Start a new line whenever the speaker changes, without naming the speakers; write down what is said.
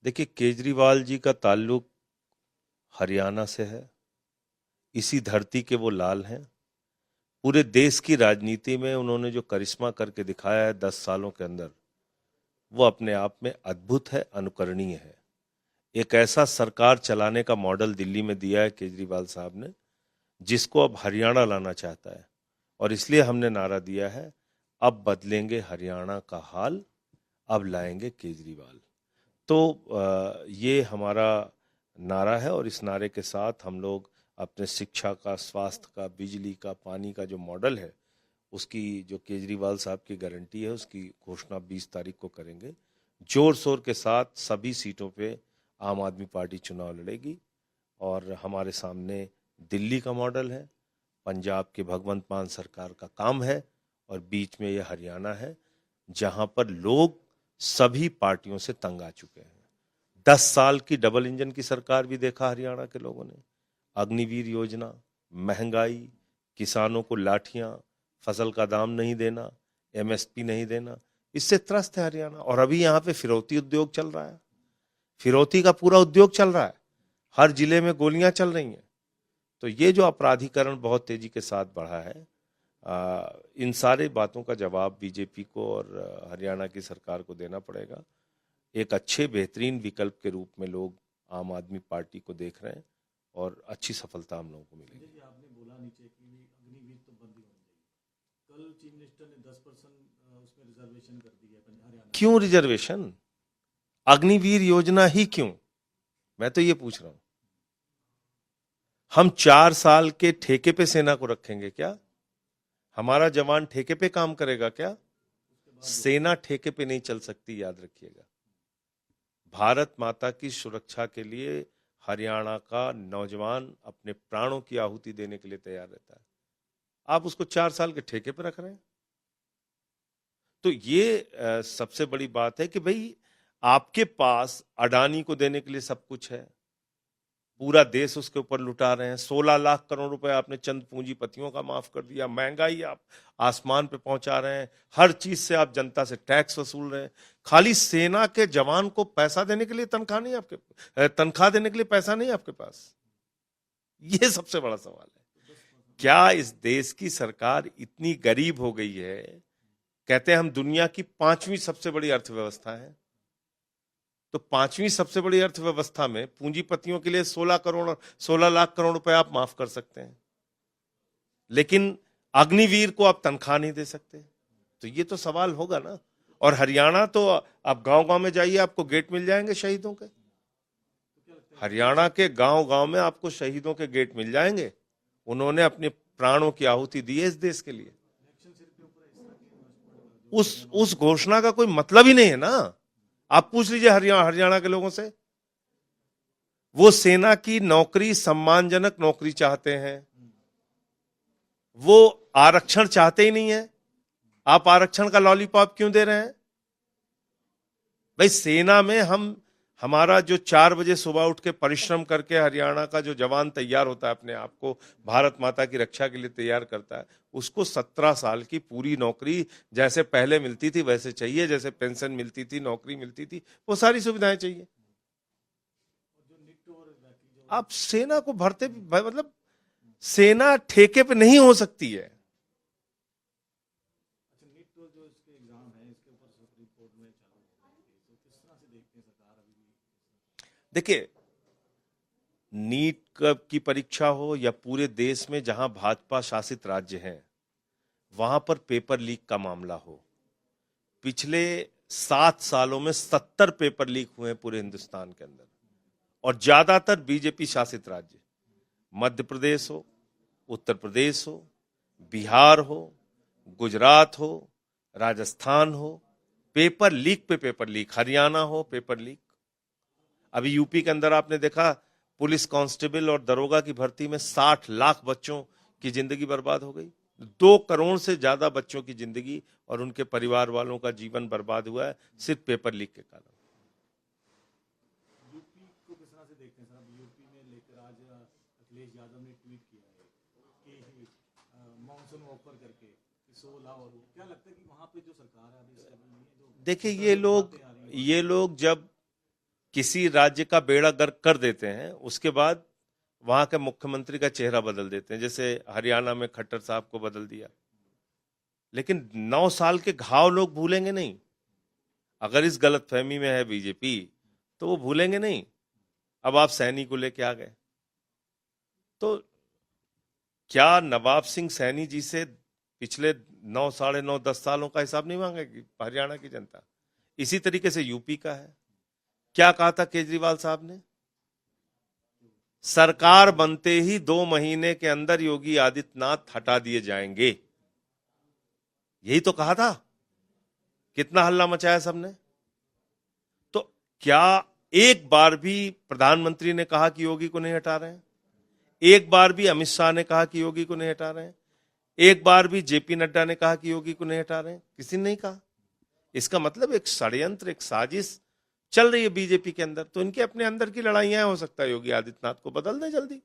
देखिए, केजरीवाल जी का ताल्लुक हरियाणा से है। इसी धरती के वो लाल हैं। पूरे देश की राजनीति में उन्होंने जो करिश्मा करके दिखाया है 10 सालों के अंदर, वो अपने आप में अद्भुत है, अनुकरणीय है। एक ऐसा सरकार चलाने का मॉडल दिल्ली में दिया है केजरीवाल साहब ने, जिसको अब हरियाणा लाना चाहता है। और इसलिए हमने नारा दिया है, अब बदलेंगे हरियाणा का हाल, अब लाएंगे केजरीवाल। तो ये हमारा नारा है और इस नारे के साथ हम लोग अपने शिक्षा का, स्वास्थ्य का, बिजली का, पानी का जो मॉडल है, उसकी जो केजरीवाल साहब की गारंटी है, उसकी घोषणा 20 तारीख को करेंगे। जोर शोर के साथ सभी सीटों पे आम आदमी पार्टी चुनाव लड़ेगी। और हमारे सामने दिल्ली का मॉडल है, पंजाब के भगवंत मान सरकार का काम है, और बीच में ये हरियाणा है, जहां पर लोग सभी पार्टियों से तंग आ चुके हैं। 10 साल की डबल इंजन की सरकार भी देखा हरियाणा के लोगों ने। अग्निवीर योजना, महंगाई, किसानों को लाठियां, फसल का दाम नहीं देना, एमएसपी नहीं देना, इससे त्रस्त है हरियाणा। और अभी यहाँ पे फिरौती उद्योग चल रहा है। फिरौती का पूरा उद्योग चल रहा है। हर जिले में गोलियां चल रही हैं। तो ये जो अपराधीकरण बहुत तेजी के साथ बढ़ा है, इन सारे बातों का जवाब बीजेपी को और हरियाणा की सरकार को देना पड़ेगा। एक अच्छे बेहतरीन विकल्प के रूप में लोग आम आदमी पार्टी को देख रहे हैं और अच्छी सफलता हम लोगों को मिलेगी।
जी, आपने बोला नीचे कि अग्निवीर तो बंद ही होनी चाहिए। कल चीफ मिनिस्टर ने 10% उसमें रिजर्वेशन कर दी है हरियाणा
क्यों
में।
रिजर्वेशन? अग्निवीर योजना ही क्यों? मैं तो ये पूछ रहा हूं। हम 4 साल के ठेके पे सेना को रखेंगे क्या? हमारा जवान ठेके पे काम करेगा क्या? सेना ठेके पे नहीं चल सकती, याद रखिएगा। भारत माता की सुरक्षा के लिए हरियाणा का नौजवान अपने प्राणों की आहुति देने के लिए तैयार रहता है। आप उसको 4 साल के ठेके पे रख रहे हैं। तो ये सबसे बड़ी बात है कि भाई, आपके पास अडानी को देने के लिए सब कुछ है, पूरा देश उसके ऊपर लुटा रहे हैं। 16 लाख करोड़ रुपए आपने चंद पूंजीपतियों का माफ कर दिया। महंगाई आप आसमान पे पहुंचा रहे हैं। हर चीज से आप जनता से टैक्स वसूल रहे हैं। खाली सेना के जवान को पैसा देने के लिए तनख्वाह नहीं आपके, तनख्वाह देने के लिए पैसा नहीं आपके पास। ये सबसे बड़ा सवाल है। क्या इस देश की सरकार इतनी गरीब हो गई है? कहते हैं हम दुनिया की 5वीं सबसे बड़ी अर्थव्यवस्था है। तो 5वीं सबसे बड़ी अर्थव्यवस्था में पूंजीपतियों के लिए 16 लाख करोड़ रुपए आप माफ कर सकते हैं, लेकिन अग्निवीर को आप तनख्वाह नहीं दे सकते। तो ये तो सवाल होगा ना। और हरियाणा तो आप गांव गांव में जाइए, आपको गेट मिल जाएंगे शहीदों के। हरियाणा के गांव गांव में आपको शहीदों के गेट मिल जाएंगे। उन्होंने अपने प्राणों की आहुति दी है इस देश के लिए। उस घोषणा का कोई मतलब ही नहीं है ना। आप पूछ लीजिए हरियाणा के लोगों से। वो सेना की नौकरी, सम्मानजनक नौकरी चाहते हैं। वो आरक्षण चाहते ही नहीं है। आप आरक्षण का लॉलीपॉप क्यों दे रहे हैं? भाई, सेना में हमारा जो 4 बजे सुबह उठ के परिश्रम करके हरियाणा का जो जवान तैयार होता है, अपने आप को भारत माता की रक्षा के लिए तैयार करता है, उसको 17 साल की पूरी नौकरी जैसे पहले मिलती थी वैसे चाहिए। जैसे पेंशन मिलती थी, नौकरी मिलती थी, वो सारी सुविधाएं चाहिए। आप सेना को भरते मतलब सेना ठेके पे नहीं हो सकती है। देखिए, नीट की परीक्षा हो या पूरे देश में जहां भाजपा शासित राज्य हैं, वहां पर पेपर लीक का मामला हो। पिछले 7 सालों में 70 पेपर लीक हुए हैं पूरे हिंदुस्तान के अंदर, और ज्यादातर बीजेपी शासित राज्य। मध्य प्रदेश हो, उत्तर प्रदेश हो, बिहार हो, गुजरात हो, राजस्थान हो, पेपर लीक पे पेपर लीक। हरियाणा हो, पेपर लीक। अभी यूपी के अंदर आपने देखा, पुलिस कांस्टेबल और दरोगा की भर्ती में 60 लाख बच्चों की जिंदगी बर्बाद हो गई। 2 करोड़ से ज्यादा बच्चों की जिंदगी और उनके परिवार वालों का जीवन बर्बाद हुआ है सिर्फ पेपर लीक के कारण।
यूपी को किस तरह से देखते हैं सर? अब यूपी में लेकर आज अखिलेश यादव ने ट्वीट किया है कि मानसून ऑफर करके 16 और क्या लगता है कि वहां पे जो सरकार है अभी स्टेबल नहीं है? जो
देखिए,
जिस तरह से बातें आ रही हैं
ये लोग जब किसी राज्य का बेड़ा गर्क कर देते हैं, उसके बाद वहां के मुख्यमंत्री का चेहरा बदल देते हैं। जैसे हरियाणा में खट्टर साहब को बदल दिया, लेकिन 9 साल के घाव लोग भूलेंगे नहीं। अगर इस गलतफहमी में है बीजेपी तो वो भूलेंगे नहीं। अब आप सैनी को लेके आ गए, तो क्या नवाब सिंह सैनी जी से पिछले 9, साढ़े 9, 10 सालों का हिसाब नहीं मांगेगी हरियाणा की जनता? इसी तरीके से यूपी का है। क्या कहा था केजरीवाल साहब ने? सरकार बनते ही 2 महीने के अंदर योगी आदित्यनाथ हटा दिए जाएंगे, यही तो कहा था। कितना हल्ला मचाया सबने। तो क्या एक बार भी प्रधानमंत्री ने कहा कि योगी को नहीं हटा रहे हैं? एक बार भी अमित शाह ने कहा कि योगी को नहीं हटा रहे हैं? एक बार भी जेपी नड्डा ने कहा कि योगी को नहीं हटा रहे हैं? किसी ने नहीं कहा। इसका मतलब एक षड्यंत्र, एक साजिश चल रही है बीजेपी के अंदर। तो इनके अपने अंदर की लड़ाइयां, हो सकता है योगी आदित्यनाथ को बदल दें जल्दी।